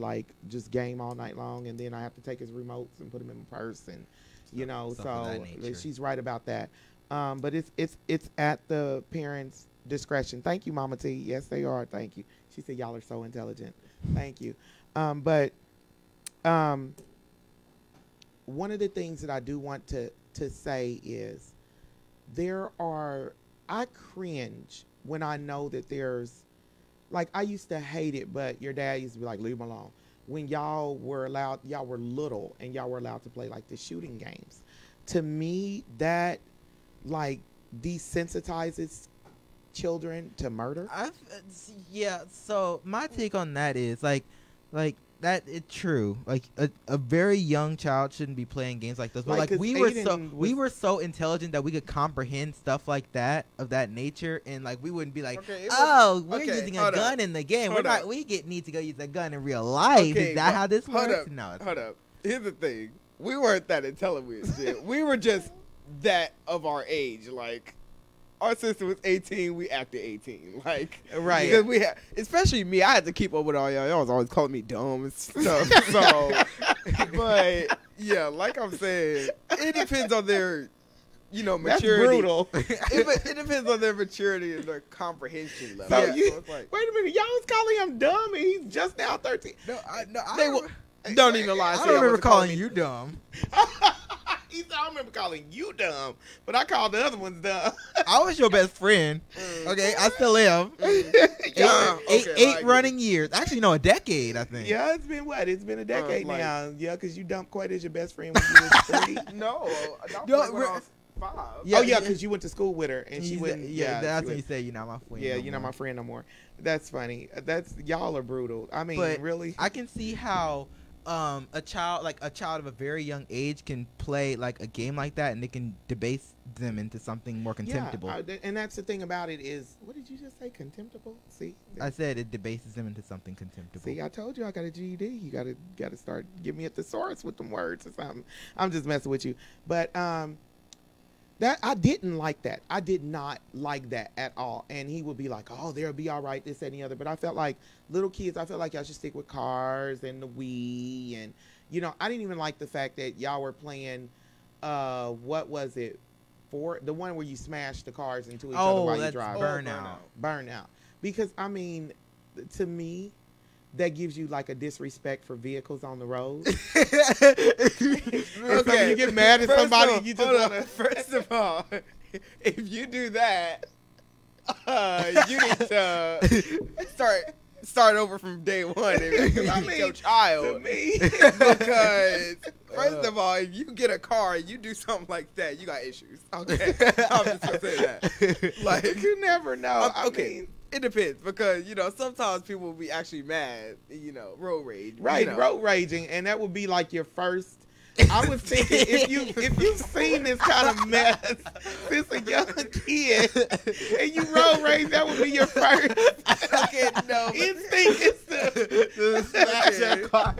just game all night long, and then I have to take his remotes and put them in my purse, and Stuff of that nature. she's right about that. But it's at the parents' discretion. Thank you, Mama T. Yes, they are. Thank you. She said y'all are so intelligent. Thank you. But one of the things that I do want to say is I cringe when I know that there's, like, I used to hate it, but your dad used to be like, leave them alone. When y'all were little and y'all were allowed to play like the shooting games. To me, that like desensitizes children to murder. Yeah. So my take on that is like that. It's true. Like a very young child shouldn't be playing games like this. But Like, like 'cause we were so intelligent that we could comprehend stuff like that of that nature, and like we wouldn't be like, Okay, we're okay, using a hold gun up. in the game. Hold We're not. up. Need to go use a gun in real life. Okay, Is that how this hold works? up, No. It's hold up. Here's the thing. We weren't that intelligent. Shit. We were just that of our age. Like, our sister was 18. We acted 18. Like, Right. Because we had, especially me, I had to keep up with all y'all. Y'all was always calling me dumb and stuff. So, but yeah, like I'm saying, it depends on their, maturity. That's brutal. It depends on their maturity and their comprehension level. So Yeah, you, so it's like, wait a minute, y'all was calling him dumb, and he's just now 13. don't even lie. I don't remember calling you dumb. He said, I remember calling you dumb, but I called the other ones dumb. I was your best friend. Okay, I still am. Okay, Eight running years. Actually, no, a decade, I think. Yeah, it's been what? It's been a decade like- now. Yeah, because you dumped Quaid as your best friend when you were 3. No, No, when I was 5. Yeah, Oh, yeah, because you went to school with her, and she You wouldn't. said- Yeah, that's she when you would- say you're not my friend. Yeah, no you're not more. my friend no more. That's funny. Y'all are brutal. I mean, But really? I can see how a child of a very young age can play like a game like that, and they can debase them into something more contemptible. Yeah, and that's the thing about it is, what did you just say? Contemptible? See, I said it debases them into something contemptible. see, I told you I got a GED. You gotta start giving me a thesaurus with them words or something. I'm just messing with you, but that I didn't like that. I did not like that at all. And he would be like, "Oh, they'll be all right, this, that, and the other." But I felt like little kids. I felt like y'all should stick with cars and the Wii, and I didn't even like the fact that y'all were playing. What was it? The one where you smash the cars into each other while you that's drive. Burnout. Because I mean, to me, that gives you like a disrespect for vehicles on the road. So when you get mad at somebody, you just want to. First of all, if you do that, you need to start over from day one. I mean, your child. To me, Because first of all, if you get a car and you do something like that, you got issues. Okay, I'm just gonna say that. Like, you never know. I okay. mean, It depends because sometimes people will be actually mad, road rage. right, road raging, and that would be like your first. I was thinking if you've seen this kind of mess since a young kid, and you road rage, that would be your first. Okay, no. Instinct is to smash your car.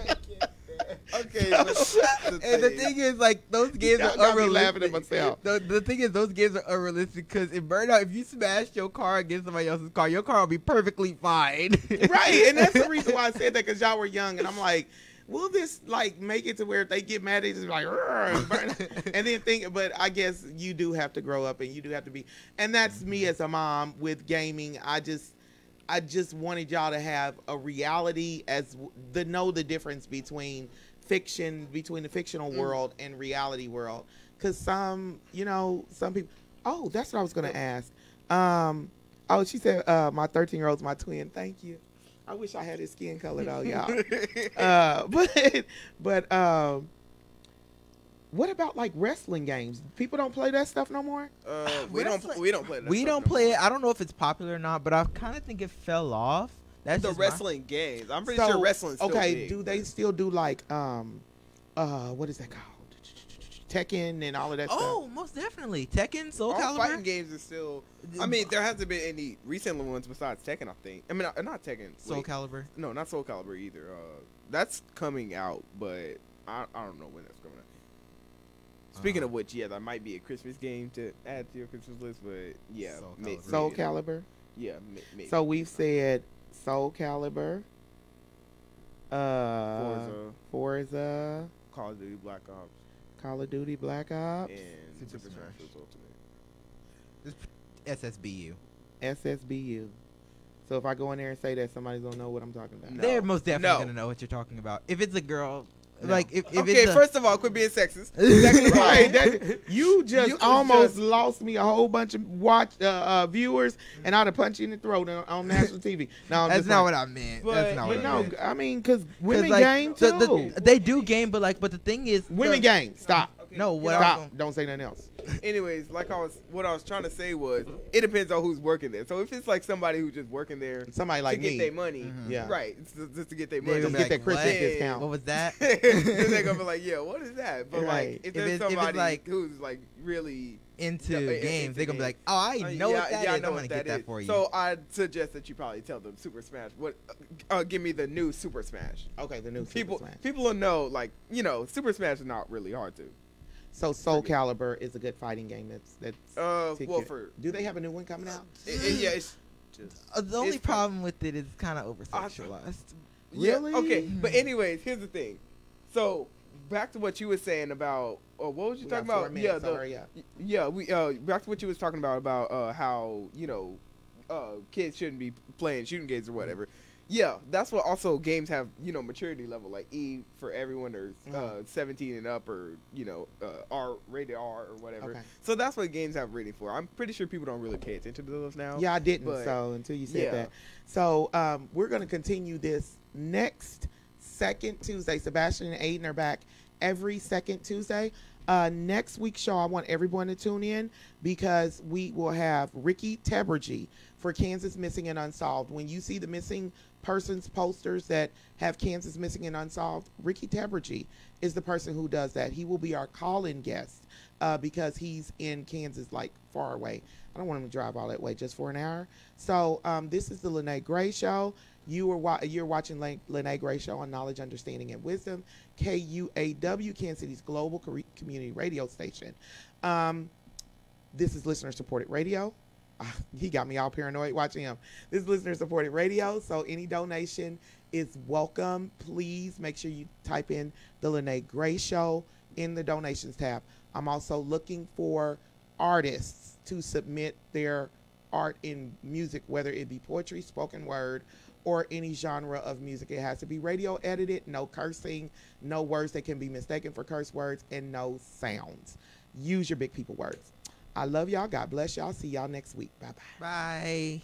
Okay, So- but And the thing is, like, those games Y'all are got me laughing at unrealistic. myself. The thing is, those games are unrealistic because in Burnout, if you smash your car against somebody else's car, your car will be perfectly fine. Right, and that's the reason why I said that, because y'all were young, and I'm like, will this like make it to where if they get mad, they just be like, "Rrr," and burn and then think. But I guess you do have to grow up, and you do have to be, and that's me as a mom with gaming. I just wanted y'all to have a reality know the difference between the fictional world and reality world, because some people. Oh, that's what I was gonna ask. She said my 13-year-old's my twin. Thank you. I wish I had his skin color though, y'all. But what about like wrestling games? People don't play that stuff no more. we don't play that. We stuff don't no play more. it. I don't know if it's popular or not, but I kind of think it fell off. That's The just my- wrestling games. I'm pretty sure wrestling's still okay. big, Do they still do like what is that called? Tekken and all of that Oh, most definitely. Tekken, Soul all Calibur. fighting games are still. I mean, there hasn't been any recent ones besides Tekken. I think. I mean, not Tekken. Soul Wait. Calibur. No, not Soul Calibur either. That's coming out, but I don't know when that's coming out. Speaking of which, yeah, that might be a Christmas game to add to your Christmas list, but yeah, Soul may- Calibur. Soul maybe. Calibur. Yeah, maybe. So we've said Soul Calibur, Forza, Call of Duty Black Ops, Call of Duty Black Ops. and Super Smash Bros. Ultimate. SSBU. SSBU. So if I go in there and say that, somebody's gonna know what I'm talking about. No. They're most definitely No. gonna know what you're talking about. If it's a girl, No. like if Okay, it's a, first of all, quit being sexist. Second of all, Right, you just You almost just- lost me a whole bunch of viewers, and I'd have punched you in the throat on national TV. No, that's not what I meant. But- That's not But what I no, meant. I mean, because 'Cause, women like, game too. they do game, but the thing is, Women game. Stop. No, what I Stop. was Don't say nothing else. anyways, what I was trying to say was, it depends on who's working there. So if it's like somebody who's just working there Somebody like to get me. their money, Mhm. Yeah. right? It's just to get their They're money. gonna Just be get that Christmas what? discount. What was that? then they're gonna be like, yeah, what is that? But Right. like, if If there's it's somebody like- who's like really Into Yeah, games, they're gonna be games. like, oh, I know what that is. I I'm know gonna what get that is. for you. So I suggest that you probably tell them Super Smash. What? Give me the new Super Smash. Okay, the new People Super Smash. people will know, like, Super Smash is not really hard to. So Soul Calibur is a good fighting game. That's Well, ticket. for Do they have a new one coming out? yeah, it's just The only it's prob- problem with it is kind of over sexualized. Really? Yeah, okay, but anyways, here's the thing. So back to what you were saying about, or what was you We talking got 4 about? minutes, Yeah, so hurry up. yeah. We back to what you was talking about how kids shouldn't be playing shooting games or whatever. Yeah, that's what also games have, maturity level, like E for everyone or 17 and up, or R, rated R or whatever. Okay. So that's what games have rating for. I'm pretty sure people don't really pay attention to those now. Yeah, I didn't. But- So until you said yeah. that, so we're gonna continue this next second Tuesday. Sebastian and Aiden are back every second Tuesday. Next week's show, I want everyone to tune in because we will have Ricky Tebergy for Kansas Missing and Unsolved. When you see the missing persons posters that have Kansas Missing and Unsolved, Ricky Tebergy is the person who does that. He will be our call-in guest because he's in Kansas, like far away. I don't want him to drive all that way just for an hour. So this is the Lyne't Gray Show. You're watching Lyne't Gray Show on Knowledge, Understanding, and Wisdom, KUAW, Kansas City's global community radio station. This is listener-supported radio. He got me all paranoid watching him. This is listener-supported radio, so any donation is welcome. Please make sure you type in the Lyne't Gray Show in the donations tab. I'm also looking for artists to submit their art in music, whether it be poetry, spoken word, or any genre of music. It has to be radio edited, no cursing, no words that can be mistaken for curse words, and no sounds. Use your big people words. I love y'all. God bless y'all. See y'all next week. Bye-bye. Bye.